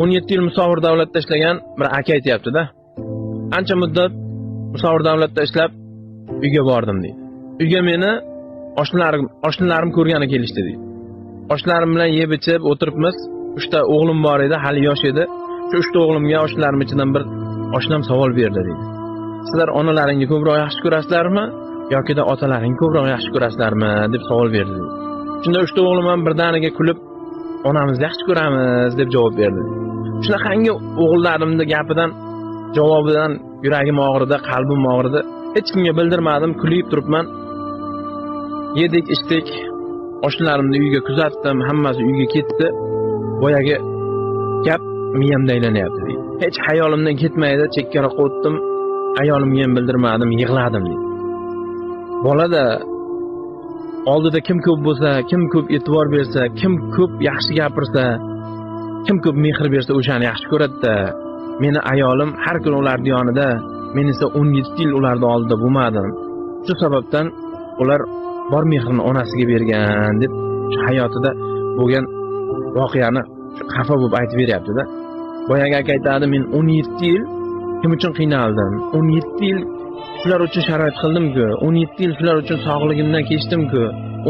17 yil Musavvir davlatda ishlagan bir aka aytayapti-da. Ancha muddat Musavvir davlatda ishlab uyga bordim deydi. Uyga meni oshnalarim ko'rgani kelishdi deydi. Oshnalarim bilan yeb ichib o'tiribmiz. 3 ta o'g'lim bor edi, hali yosh edi. Shu 3 ta o'g'limga oshnalarim ichidan bir oshnam savol berdi deydi. Sizlar onalaringni ko'proq yaxshi ko'rasizlarmi yoki da otalaringni ko'proq yaxshi ko'rasizlarmi deb savol berdi. Shunda 3 ta o'g'lim ham birdaniga kulib, onamizni yaxshi ko'ramiz deb javob berdi. Shunaqangi o'g'illarimning gapidan, javobidan yuragim og'ridi, qalbim og'ridi. Hech kimga bildirmadim, kulib turibman. Yedik, ichdik. Oshnalarimni uyga kuzatdim, hammasi uyga ketdi. Boyagi gap miyamda aylanyapti deydi. Hech hayolimdan ketmaydi, chekkaroqqa o'tdim. Ayolimga ham bildirmadim, yig'ladim deydi. Bolada oldida kim ko'p bo'lsa, kim ko'p e'tibor bersa, kim ko'p yaxshi gapirsa, kim ko'p mehr bersa, o'shani yaxshi ko'radi-da. Meni ayolim har kun ularning yonida, men esa 17 yil ularning oldida bo'lmadim. Shu sababdan ular bor mehrini onasiga bergan deb hayotida bo'lgan voqeani xafa bo'lib aytib beryapti-da. Boyaga aka aytadi, men 17 yil kim uchun qiynaldim? 17 yil shular uchun sharoit qildim-ku, 17 yil shular uchun sog'ligimdan kechdim-ku,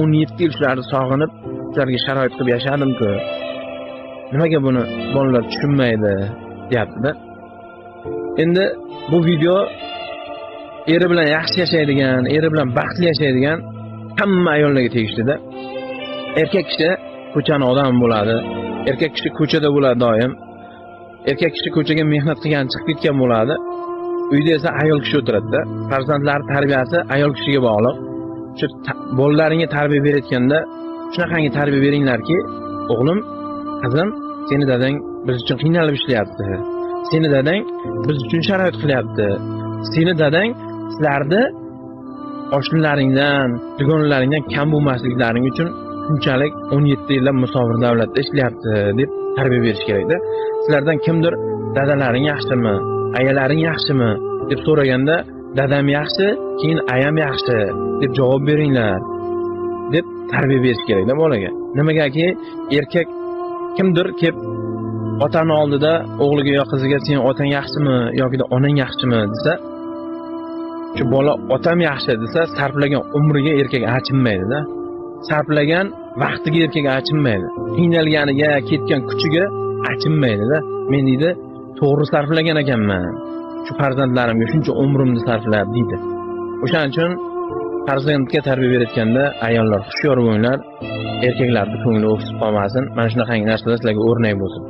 17 yil shularni sog'inib, shularga sharoit qilib yashadim-ku. Nimaga buni bolalar tushunmaydi, deyapti-da. Endi bu video eri bilan yaxshi yashaydigan, eri bilan baxtli yashaydigan hamma ayollarga tegishli-da. Erkak kishi ko'chani odam bo'ladi. Erkak kishi ko'chada bo'ladi doim. Erkak kishi ko'chaga mehnat qilgan, chiqib ketgan bo'ladi. Uyda esa ayol kishi o'tiradi-da. Farzandlar tarbiyasi ayol kishiga bog'liq. Shu bolalaringga tarbiya berayotganda shunaqangi tarbiya beringlarki, o'g'lim, qizim, seni dadang biz uchun qiynalib ishlayapti. Seni dadang biz uchun sharoit qilyapti. Seni dadang sizlarni oshnalaringdan, dugonalaringdan kam bo'lmasliklaring uchun shunchalik 17 yillab Musavvir davlatda ishlayapti deb tarbiya berish kerak-da. Sizlardan kimdir dadalaring yaxshimi, ayalaring yaxshimi deb so'raganda, dadam yaxshi, keyin ayam yaxshi deb javob beringlar deb tarbiya berish kerak-da bolaga. Nimagaki erkak kimdir kelib otani oldida o'g'liga yo qiziga sen otang yaxshimi yoki da onang yaxshimi desa, shu bola otam yaxshi desa, sarflagan umriga erkak achinmaydi-da. Sarflagan vaqtiga erkak achinmaydi. Qiynalganiga, ketgan kuchiga achinmaydi-da. Men deydi, to'g'ri sarflagan ekanman. Shu farzandlarimga shuncha umrimni sarflab deydi. O'shaning uchun farzandga tarbiya berayotganda ayollar hushyor bo'linglar, erkaklarning ko'ngli o'ksib qolmasin. Mana shunaqangi narsalar sizlarga o'rnak bo'lsin.